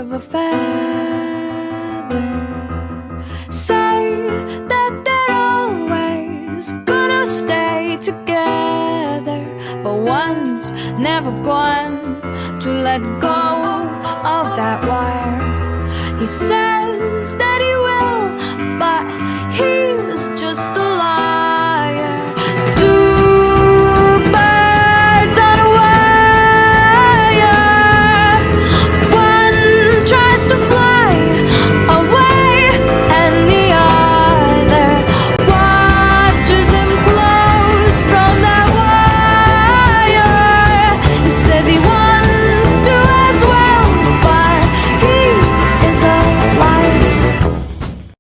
of a feather. Say that they're always gonna stay together, but one's never going to let go of that wire. He says that he will, but he